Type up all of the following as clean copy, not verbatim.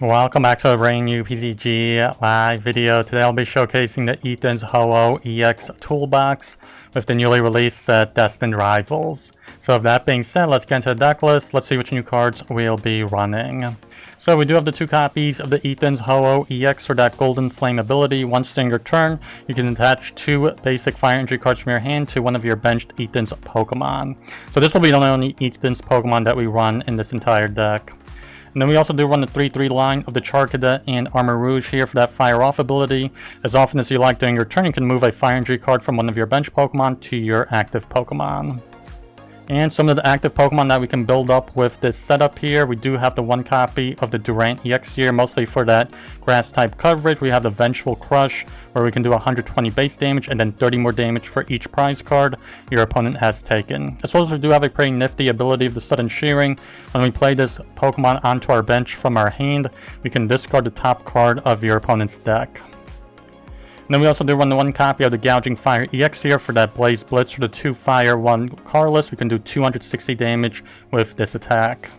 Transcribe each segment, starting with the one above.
Welcome back to a brand new PTCG live video. Today I'll be showcasing the Earthen Ho-Oh EX toolbox with the newly released set Destined Rivals. So with that being said, let's get into the deck list. Let's see which new cards we'll be running. So we do have the 2 copies of the Earthen Ho-Oh EX for that Golden Flame ability. Once during your turn, you can attach 2 basic fire energy cards from your hand to one of your benched Earthen's Pokemon. So this will be the only Earthen's Pokemon that we run in this entire deck. And then we also do run the 3-3 line of the Charcadet and Armarouge here for that Fire Off ability. As often as you like during your turn, you can move a Fire Energy card from one of your bench Pokemon to your active Pokemon. And some of the active Pokemon that we can build up with this setup here, we do have the 1 copy of the Durant EX here, mostly for that grass type coverage. We have the Vengeful Crush, where we can do 120 base damage and then 30 more damage for each prize card your opponent has taken. As well as we do have a pretty nifty ability of the Sudden Shearing. When we play this Pokemon onto our bench from our hand, we can discard the top card of your opponent's deck. And then we also do run the 1 copy of the Gouging Fire EX here for that Blaze Blitz for the 2 Fire, 1 Carless. We can do 260 damage with this attack.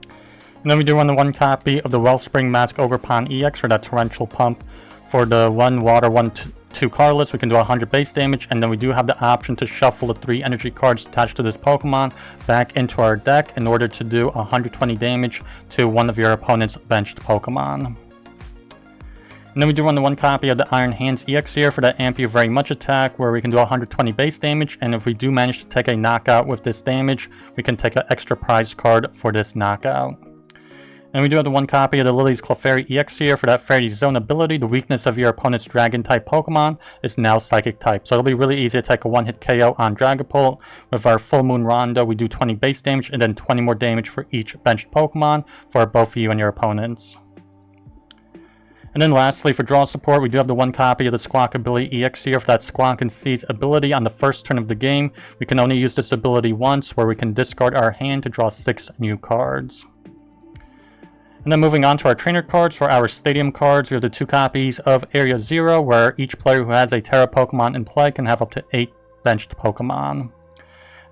And then we do run the 1 copy of the Wellspring Mask Ogerpon EX for that Torrential Pump for the 1 Water, 1 2 Carless. We can do 100 base damage, and then we do have the option to shuffle the 3 energy cards attached to this Pokemon back into our deck in order to do 120 damage to one of your opponent's benched Pokemon. And then we do run the 1 copy of the Iron Hands EX here for that Amp You Very Much attack, where we can do 120 base damage, and if we do manage to take a knockout with this damage, we can take an extra prize card for this knockout. And we do have the 1 copy of the Lillie's Clefairy EX here for that Fairy Zone ability. The weakness of your opponent's Dragon type Pokemon is now Psychic type, so it'll be really easy to take a 1-hit KO on Dragapult. With our Full Moon Rondo, we do 20 base damage and then 20 more damage for each benched Pokemon for both you and your opponents. And then lastly, for draw support, we do have the 1 copy of the Squawkabilly EX here for that Squawk and Seize ability. On the first turn of the game, we can only use this ability once, where we can discard our hand to draw 6 new cards. And then moving on to our trainer cards, for our Stadium cards, we have the 2 copies of Area 0, where each player who has a Terra Pokemon in play can have up to 8 benched Pokemon. And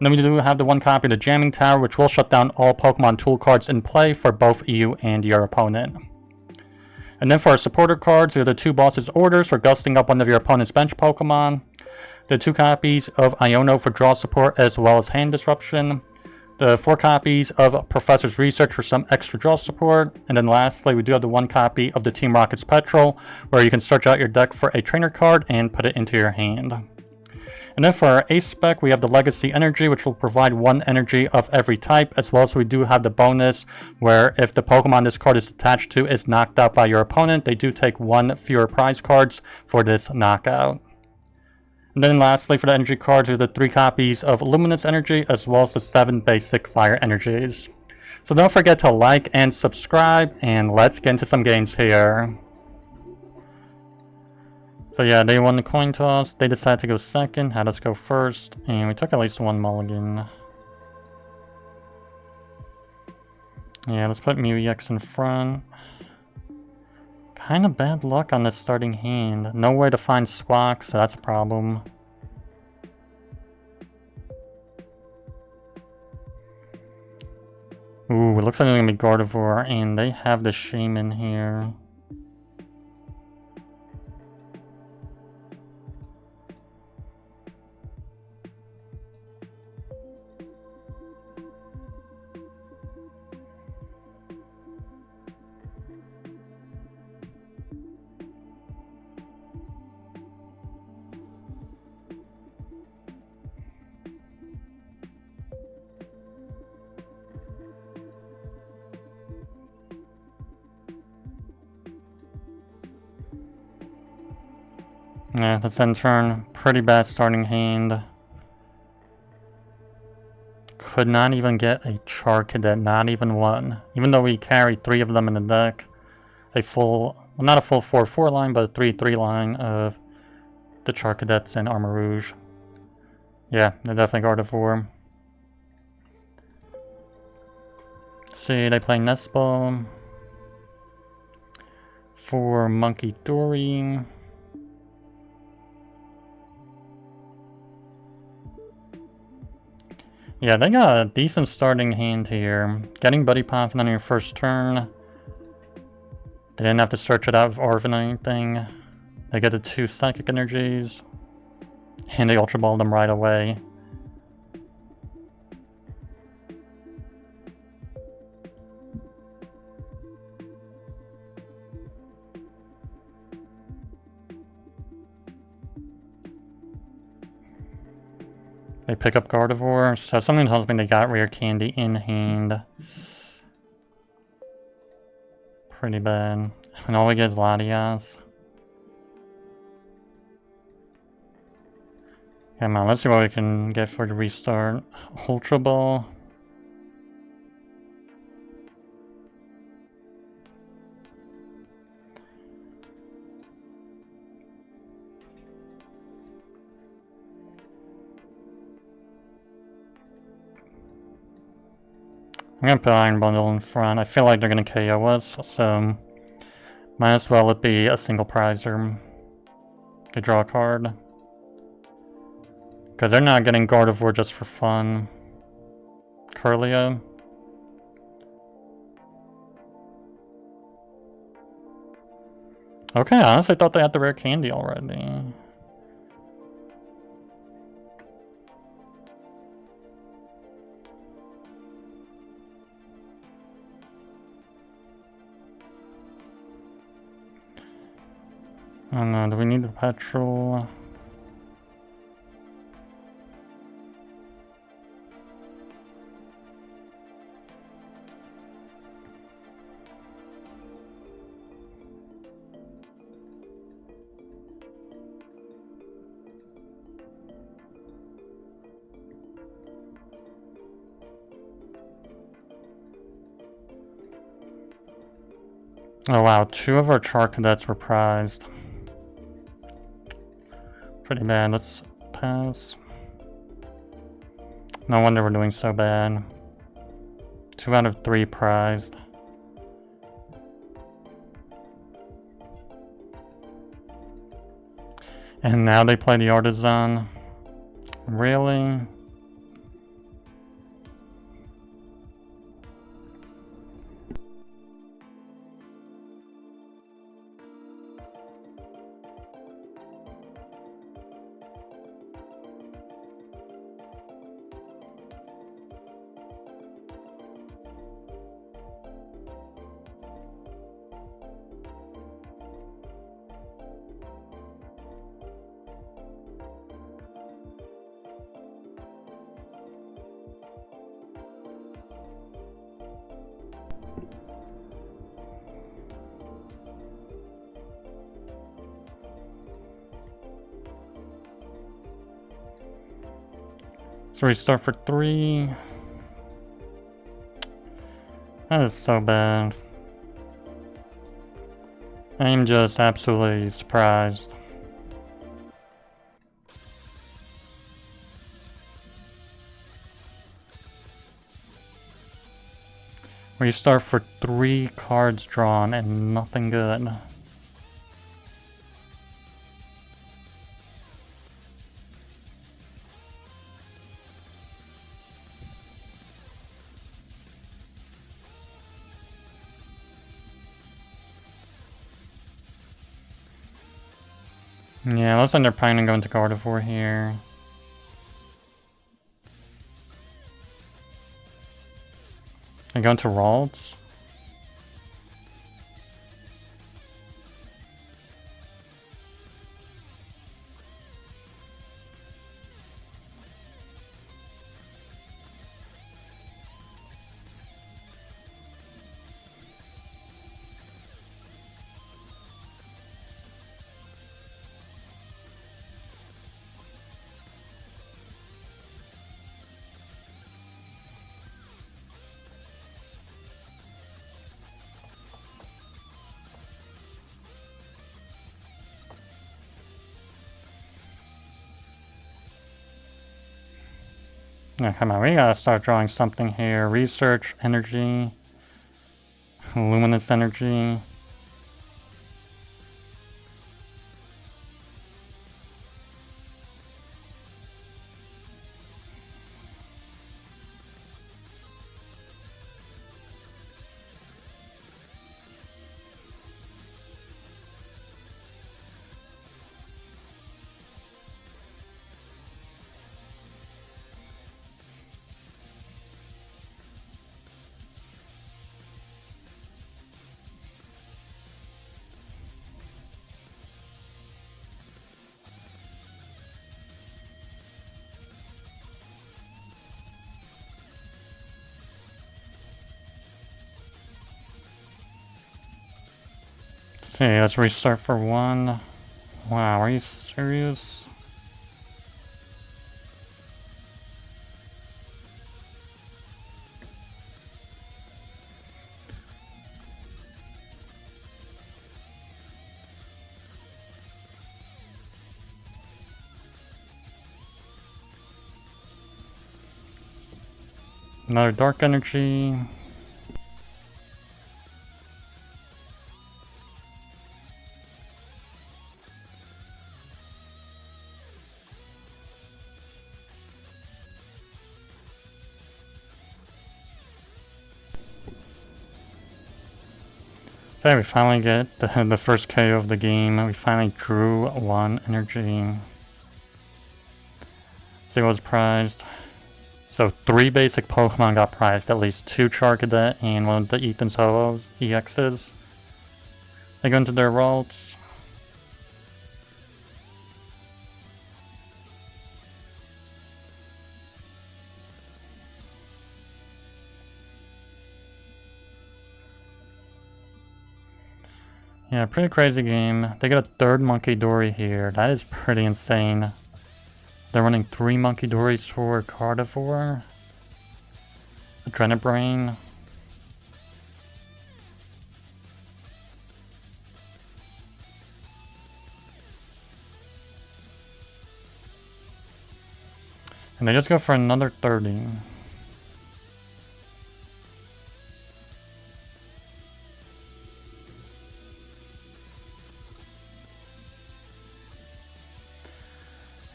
then we do have the 1 copy of the Jamming Tower, which will shut down all Pokemon tool cards in play for both you and your opponent. And then for our supporter cards, we have the 2 Boss's Orders for gusting up one of your opponent's bench Pokemon, the 2 copies of Iono for draw support as well as hand disruption, the 4 copies of Professor's Research for some extra draw support, and then lastly, we do have the 1 copy of the Team Rocket's Petrel, where you can search out your deck for a trainer card and put it into your hand. And then for our Ace spec, we have the Legacy Energy, which will provide 1 energy of every type, as well as we do have the bonus where if the Pokemon this card is attached to is knocked out by your opponent, they do take 1 fewer prize cards for this knockout. And then lastly, for the energy cards, we have the 3 copies of Luminous Energy, as well as the 7 basic Fire Energies. So don't forget to like and subscribe, and let's get into some games here. So yeah, they won the coin toss, they decided to go second, had us go first, and we took at least 1 mulligan. Yeah, let's put Mew EX in front. Kinda bad luck on this starting hand. Nowhere to find Squawk, so that's a problem. Ooh, it looks like they're gonna be Gardevoir, and they have the Shaman here. Yeah, that's end turn. Pretty bad starting hand. Could not even get a Charcadet, not even 1. Even though we carried 3 of them in the deck. A full, well, not a full 4-4 line, but a 3-3 line of the Charcadets and Armarouge. Yeah, they're definitely Gardevoir. Let's see, they play Nest Ball. For Monkey Dory. Yeah, they got a decent starting hand here. Getting Buddy Popping on your first turn. They didn't have to search it out with Orphan or anything. They get the 2 psychic energies. And they Ultra Ball them right away. They pick up Gardevoir, so something tells me they got rare candy in hand. Pretty bad. And all we get is Latias. Come on, let's see what we can get for the restart. Ultra Ball. I'm gonna put Iron Bundle in front. I feel like they're gonna KO us, so might as well it be a single prizer. They draw a card. Because they're not getting Gardevoir just for fun. Curlia. Okay, I honestly thought they had the rare candy already. I don't know, do we need the Petrel? Oh wow, 2 of our Charcadets were prized. Pretty bad, let's pass. No wonder we're doing so bad. 2 out of 3 prized. And now they play the Artisan. Really? So we start for 3. That is so bad. I'm just absolutely surprised. We start for 3 cards drawn and nothing good. Yeah, looks like they're planning on going to Gardevoir here. They're going to Ralts. Yeah, come on, we gotta start drawing something here. Research, energy, luminous energy. Okay, let's restart for one. Wow, are you serious? Another dark energy. Okay, we finally get the first KO of the game. We finally drew one energy. See what was prized. So 3 basic Pokemon got prized, at least 2 Charcadet and one of the Earthen Vessel EXs. They go into their vaults. Yeah, pretty crazy game. They get a 3rd Monkey Dory here. That is pretty insane. They're running 3 Monkey Dories for Carnivore. Adrenabrain. And they just go for another 30.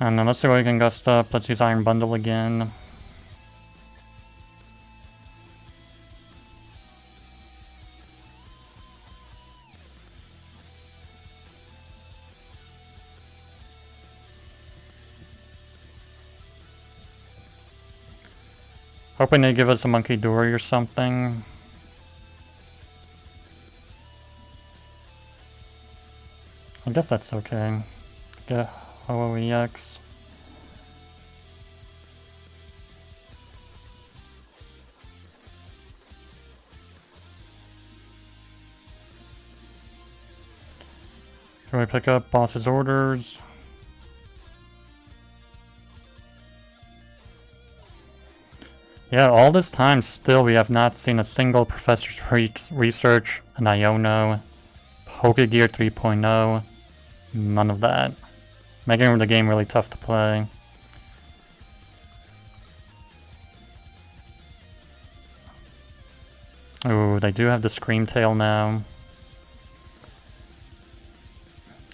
And then let's see what we can gust up. Let's use Iron Bundle again. Hoping they give us a Monkey Dory or something. I guess that's okay. Get OOEX. Can we pick up Boss's Orders? Yeah, all this time still we have not seen a single Professor's Research, an Iono, Pokegear 3.0, none of that. Making the game really tough to play. Ooh, they do have the Scream Tail now.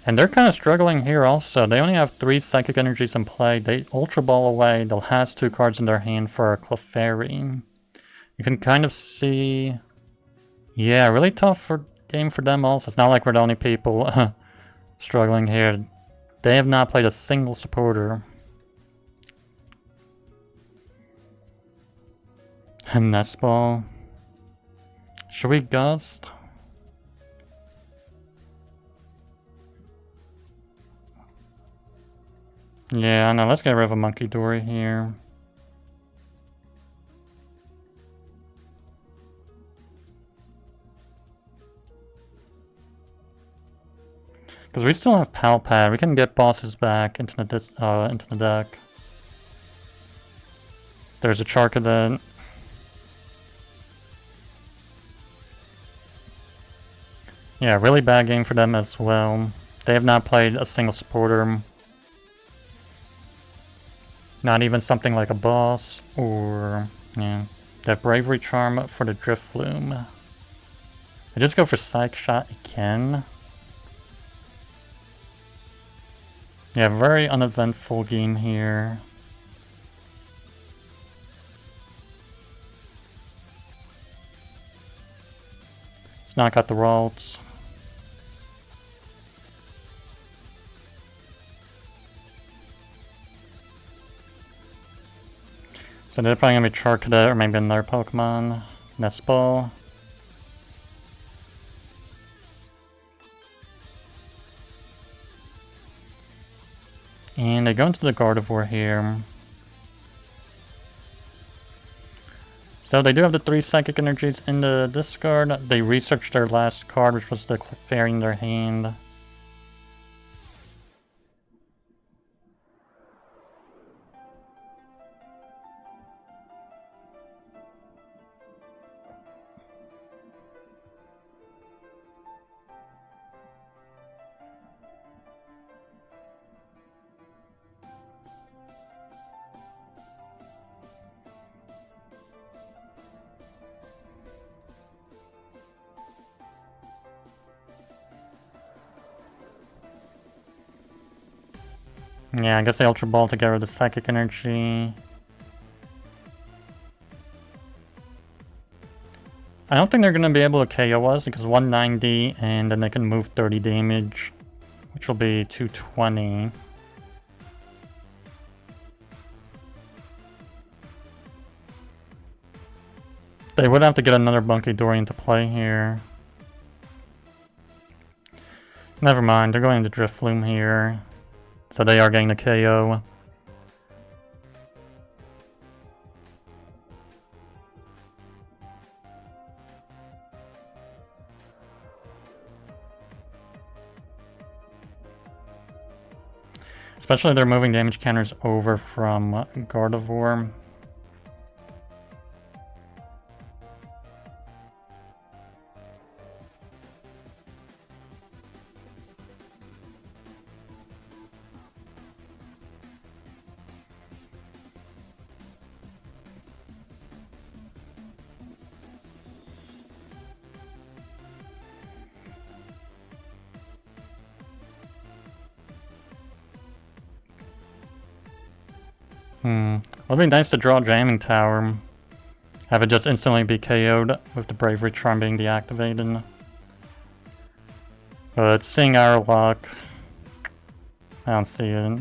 And they're kind of struggling here also. They only have 3 Psychic Energies in play. They Ultra Ball away. They'll has 2 cards in their hand for a Clefairy. You can kind of see... Yeah, really tough game for them also. It's not like we're the only people struggling here. They have not played a single supporter. And Nest Ball. Should we gust? Yeah, I know. Let's get rid of a Monkey Dory here. Because we still have Pal Pad. We can get bosses back into the deck. There's a Charcadet. Yeah, really bad game for them as well. They have not played a single supporter. Not even something like a boss, or, yeah. They have Bravery Charm for the Drifloom. I just go for Psych Shot again. Yeah, very uneventful game here. It's not got the Ralts. So they're probably gonna be Charcadet or maybe another Pokemon. Nest Ball. And they go into the Gardevoir here. So they do have the 3 Psychic Energies in the discard. They researched their last card, which was the Clefairy in their hand. Yeah, I guess they Ultra Ball to get rid of the Psychic Energy. I don't think they're going to be able to KO us because 190 and then they can move 30 damage, which will be 220. They would have to get another Bunky Durant to play here. Never mind, they're going to Drifloon here. So they are getting the KO. Especially they're moving damage counters over from Gardevoir. Would be nice to draw a Jamming Tower. Have it just instantly be KO'd with the Bravery Charm being deactivated. But seeing our luck, I don't see it.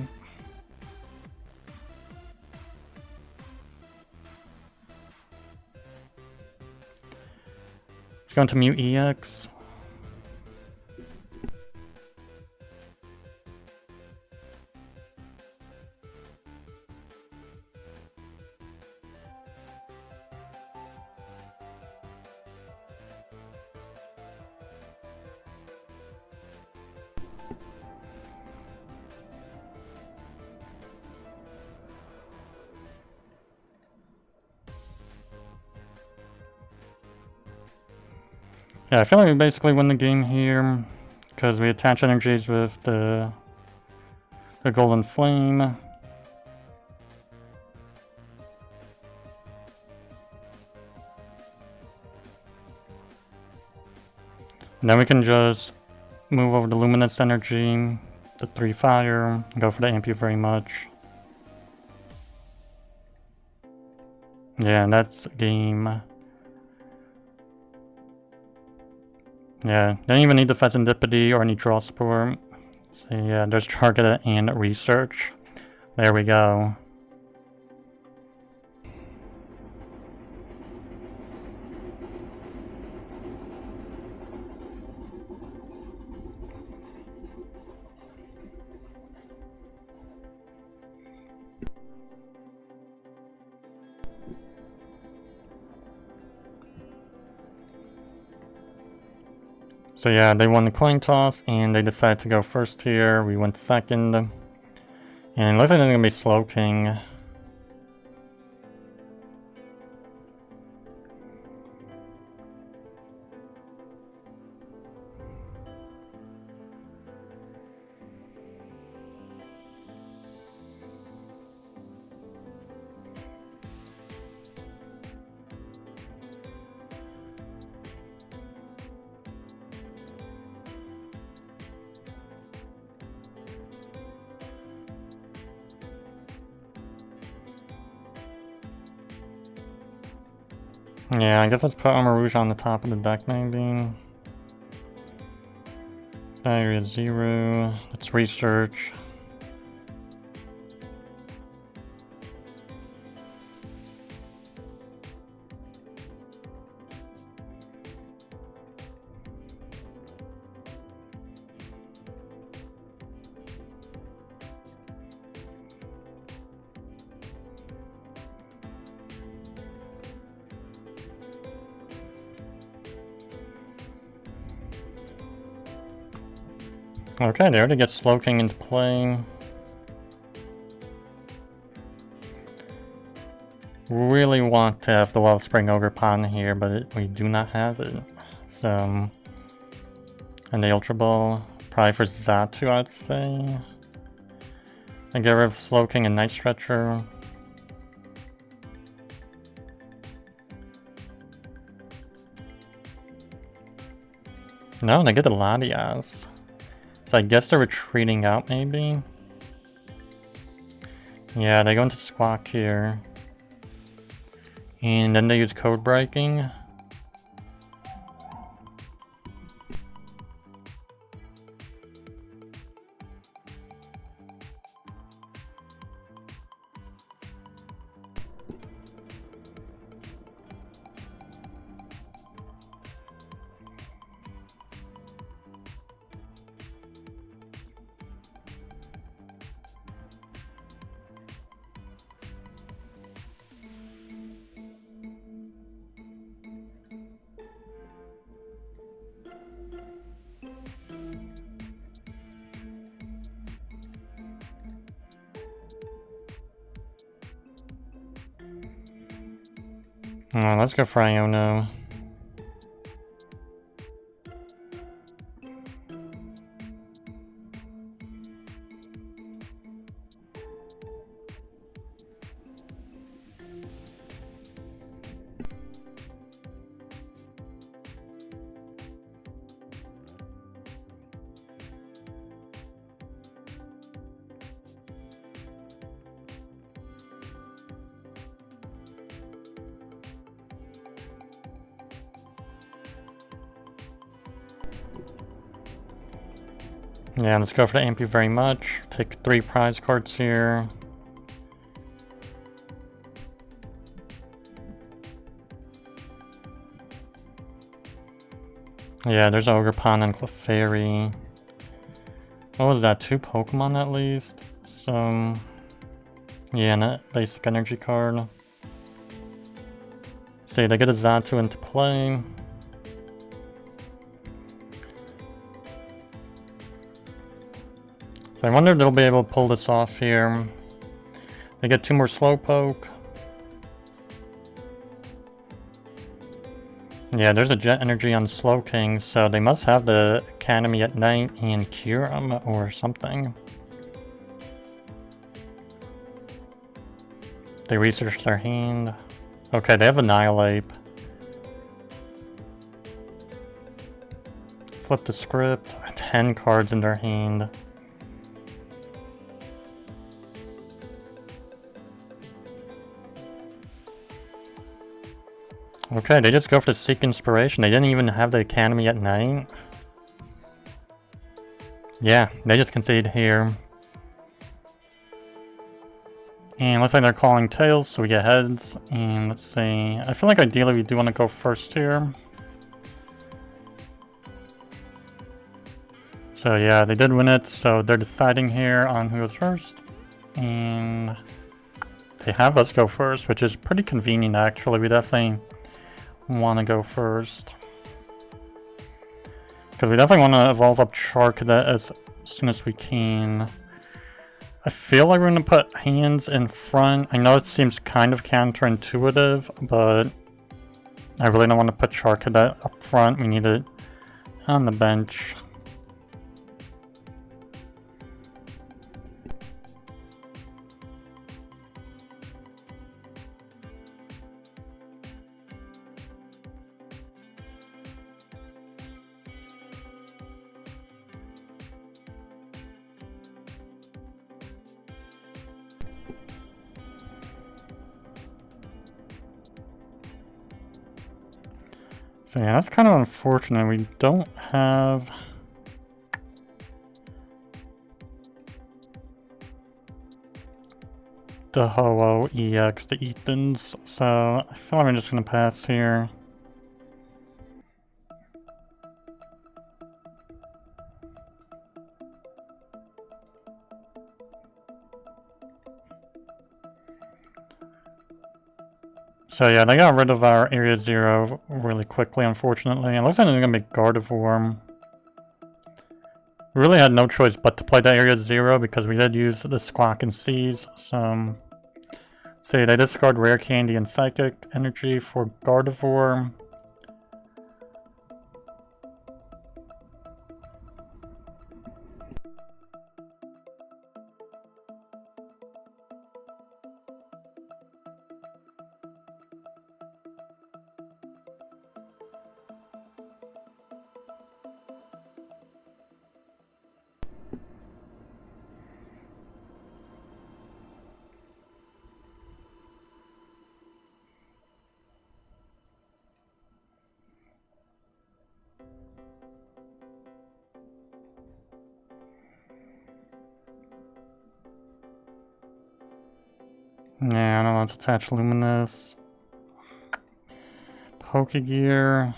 Let's go into Mute EX. Yeah, I feel like we basically win the game here because we attach energies with the Golden Flame. And then we can just move over the Luminous Energy, the 3 Fire, go for the Amp You Very Much. Yeah, and that's game. Yeah, don't even need the Fezandipiti or any Draw Spore. So yeah, there's Charcadet and Research. There we go. So yeah, they won the coin toss and they decided to go first here. We went second. And it looks like they're going to be Slowking. Yeah, I guess let's put Armarouge on the top of the deck maybe. Area 0. Let's research. Okay, they already get Slowking into play. Really want to have the Wellspring Ogerpon here, but we do not have it. So, and the Ultra Ball, probably for Xatu, I'd say. I get rid of Slowking and Night Stretcher. No, they get the Latias. So I guess they're retreating out, maybe? Yeah, they go into Squawk here. And then they use Code Breaking. Let's go for Iono. Yeah, let's go for the Thank you very much. Take 3 prize cards here. Yeah, there's Ogerpon and Clefairy. What was that? 2 Pokemon at least? So, yeah, and a basic energy card. See, they get a Xatu into play. So I wonder if they'll be able to pull this off here. They get 2 more Slowpoke. Yeah, there's a Jet Energy on Slowking, so they must have the Academy at night and cure them or something. They research their hand. Okay, they have Annihilate. Flip the script. 10 cards in their hand. Okay, they just go for the Seek Inspiration. They didn't even have the Academy at night. Yeah, they just concede here. And looks like they're calling tails, so we get heads. And let's see. I feel like ideally we do want to go first here. So yeah, they did win it, so they're deciding here on who goes first. And they have us go first, which is pretty convenient actually. We definitely want to go first. Because we definitely want to evolve up Charcadet as soon as we can. I feel like we're going to put hands in front. I know it seems kind of counterintuitive, but I really don't want to put Charcadet up front. We need it on the bench. So yeah, that's kind of unfortunate. We don't have the Ho-Oh EX, the Ethans, so I feel like I'm just going to pass here. So yeah, they got rid of our Area 0 really quickly, unfortunately. It looks like they're going to be Gardevoir. We really had no choice but to play the area 0 because we did use the Squawk and Seize. So, say they discard Rare Candy and Psychic Energy for Gardevoir. Yeah, I don't know, let's attach Luminous. Pokegear.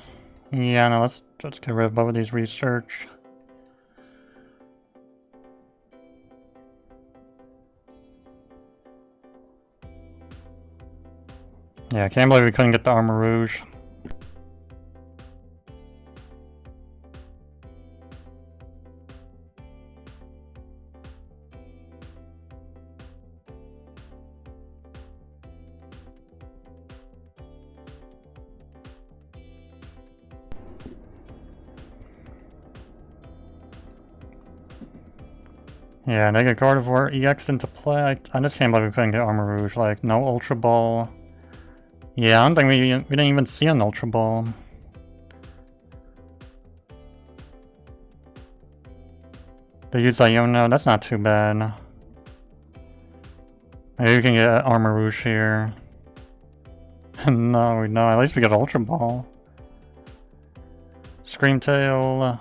Yeah, no, let's just get rid of both of these research. Yeah, I can't believe we couldn't get the Armarouge. Yeah, they get Gardevoir EX into play. I just can't believe we couldn't get Armarouge. Like, no Ultra Ball. Yeah, I don't think we didn't even see an Ultra Ball. They use Iono, that's not too bad. Maybe we can get Armarouge here. No, at least we get Ultra Ball. Screamtail.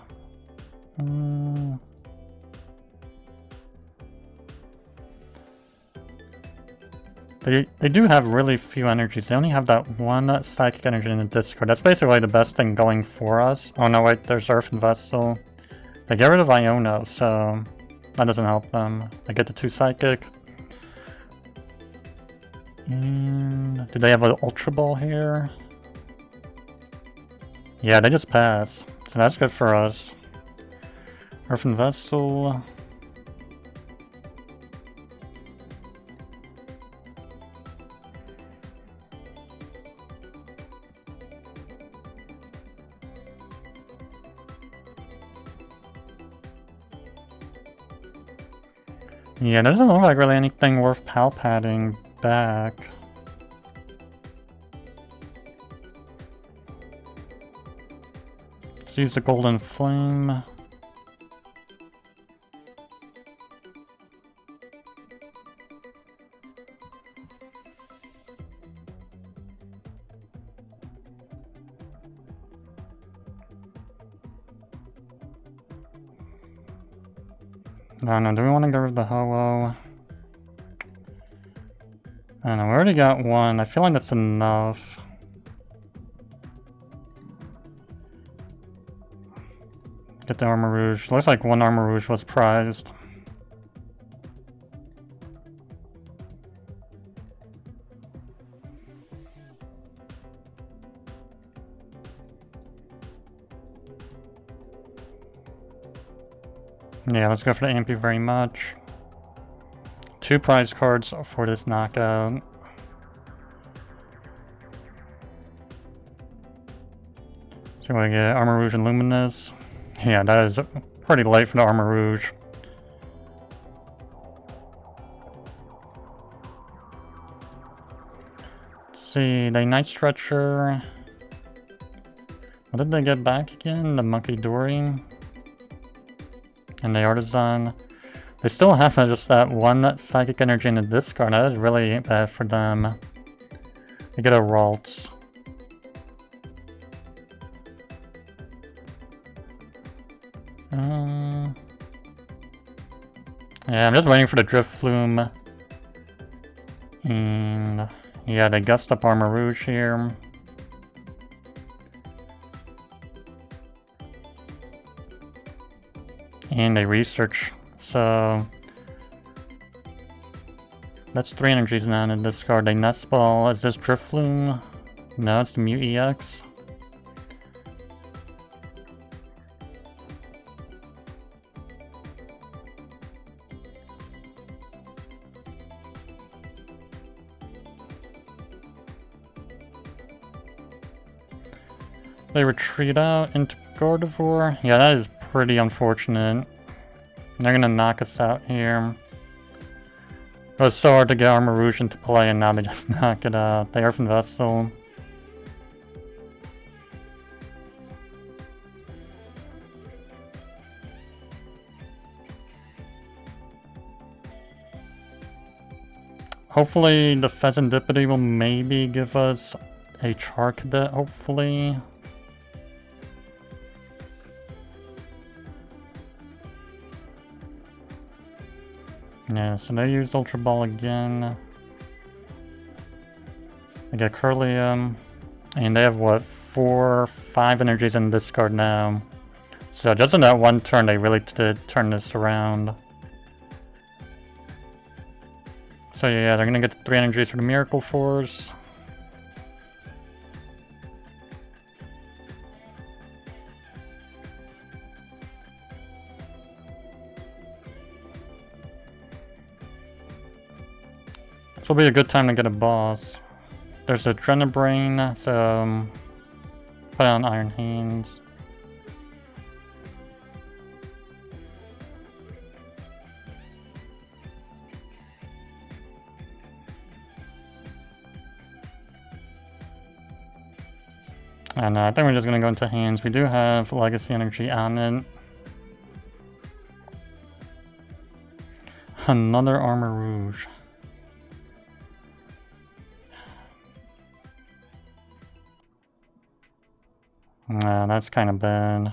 They do have really few energies. They only have that one Psychic Energy in the discard. That's basically the best thing going for us. Oh no, wait, there's Earthen Vessel. They get rid of Iono, so that doesn't help them. They get the 2 Psychic. And do they have an Ultra Ball here? Yeah, they just pass. So that's good for us. Earthen Vessel. Yeah, there doesn't look like really anything worth Pal Padding back. Let's use the Golden Flame. No, do we want to get rid of the Ho-Oh? I don't know, we already got one. I feel like that's enough. Get the Armarouge. Looks like one Armarouge was prized. Yeah, let's go for the Ampy very much. 2 prize cards for this knockout. So we get Armarouge and Luminous. Yeah, that is pretty late for the Armarouge. Let's see, the Night Stretcher. What did they get back again? The Monkey Dory. And the Artisan. They still have just that one Psychic Energy in the discard. That is really bad for them. They get a Ralts. Yeah, I'm just waiting for the Drift Flume. And yeah, they gust up Armarouge here. And they research. So that's 3 energies now in this card. They Nest Ball. Is this Drift Flume? No, it's the Mew EX. They retreat out into Gardevoir. Yeah, that is pretty unfortunate. They're gonna knock us out here. It was so hard to get Armarouge into play, and now they just knock it out. They Earthen Vessel. Hopefully the Fezandipiti will maybe give us a Charcadet, hopefully. Yeah, so they used Ultra Ball again. They get Curlium. And they have what, 5 energies in this card now. So just in that one turn they really did turn this around. So yeah, they're gonna get the 3 energies for the Miracle Force. This will be a good time to get a boss. There's a Drenabrain, so put on Iron Hands. And I think we're just gonna go into hands. We do have Legacy Energy on it. Another Armarouge. Nah, that's kind of bad.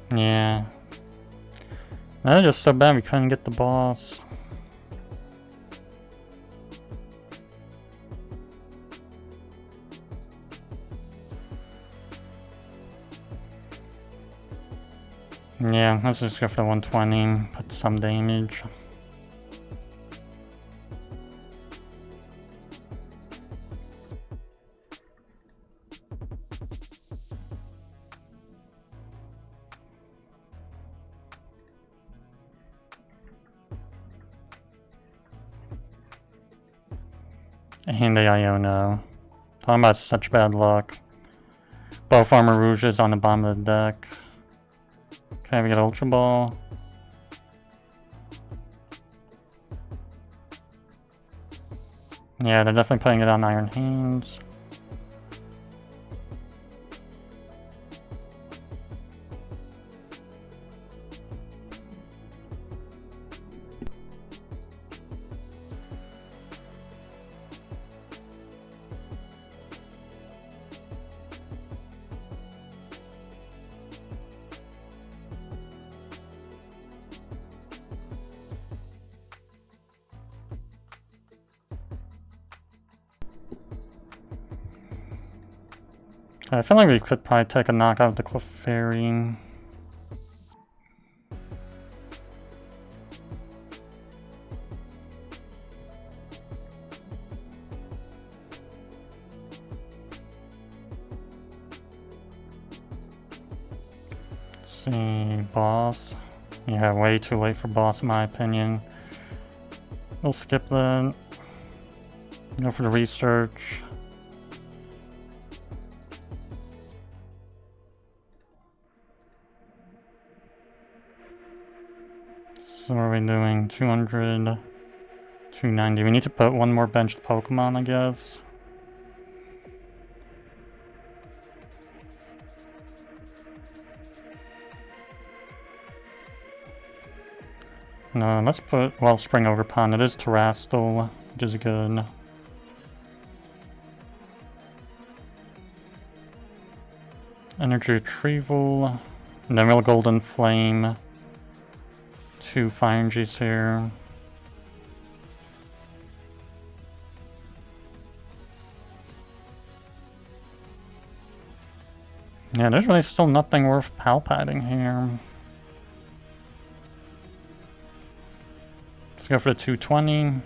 Yeah. That was just so bad we couldn't get the boss. Yeah, let's just go for the 120, put some damage. And the Iono. Talking about such bad luck. Both Armarouges on the bottom of the deck. Okay, we got Ultra Ball. Yeah, they're definitely putting it on Iron Hands. I feel like we could probably take a knockout of the Clefairy. Let's see, boss. Yeah, way too late for boss in my opinion. We'll skip that. Go for the research. So what are we doing? 200, 290. We need to put one more benched Pokemon, I guess. No, let's put Wellspring Ogerpon. It is Terrastal, which is good. Energy Retrieval. And then we'll Golden Flame. 2 Fire Energies here. Yeah, there's really still nothing worth Pal Padding here. Let's go for the 220.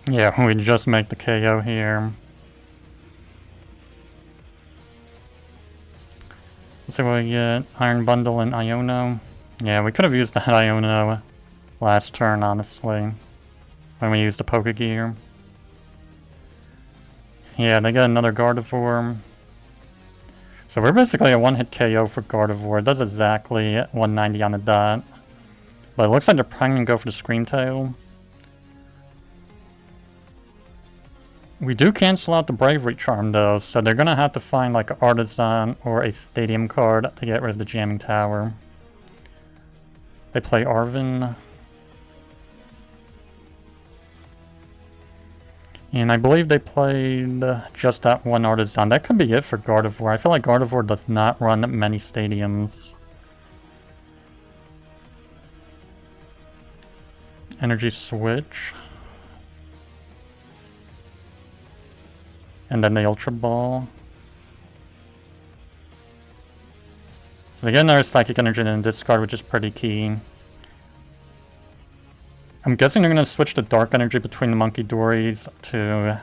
Yeah, we just make the KO here. Let's see what we get. Iron Bundle and Iono. Yeah, we could have used that Iono last turn, honestly, when we used the Pokegear. Yeah, they got another Gardevoir. So we're basically a one-hit KO for Gardevoir. It does exactly 190 on the dot. But it looks like they're probably going to go for the Scream Tail. We do cancel out the Bravery Charm though, so they're going to have to find like an Artisan or a Stadium card to get rid of the Jamming Tower. They play Arven. And I believe they played just that one Artisan. That could be it for Gardevoir. I feel like Gardevoir does not run many Stadiums. Energy Switch. And then the Ultra Ball. They get another Psychic Energy and discard, which is pretty key. I'm guessing they're going to switch to Dark Energy between the Monkey Dories to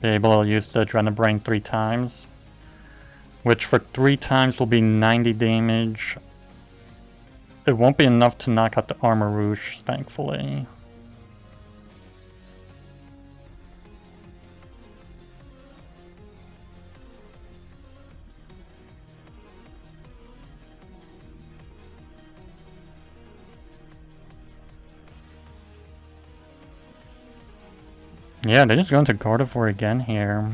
be able to use the Adrenaline Brain 3 times. Which for 3 times will be 90 damage. It won't be enough to knock out the Armarouge, thankfully. Yeah, they just go into Gardevoir again here.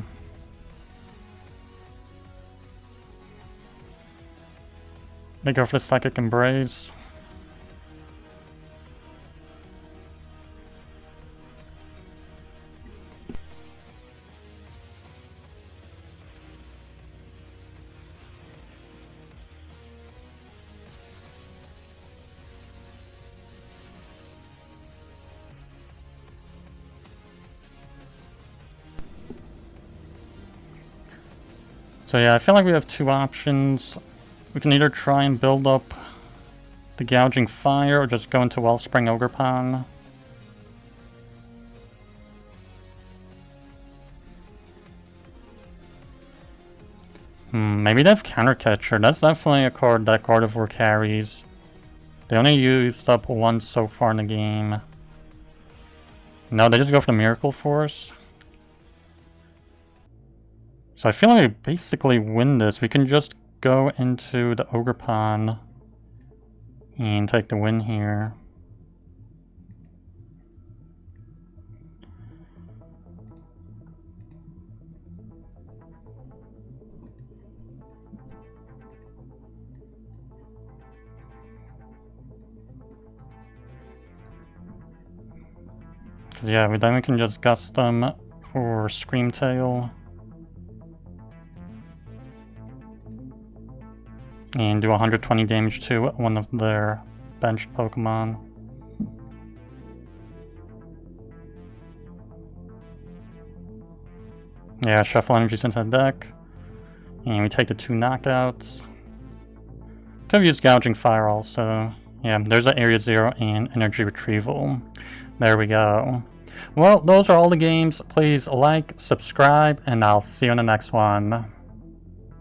They go for the Psychic Embrace. So yeah, I feel like we have two options. We can either try and build up the Gouging Fire or just go into Wellspring Ogerpon. Maybe they have Counter Catcher. That's definitely a card that Gardevoir carries. They only used up once so far in the game. No, they just go for the Miracle Force. So I feel like we basically win this. We can just go into the Ogerpon and take the win here. Yeah, then we can just gust them for Scream Tail. And do 120 damage to one of their benched Pokemon. Yeah, shuffle energies into the deck. And we take the 2 knockouts. Could have used Gouging Fire also. Yeah, there's an Area 0 and Energy Retrieval. There we go. Well, those are all the games. Please like, subscribe, and I'll see you in the next one.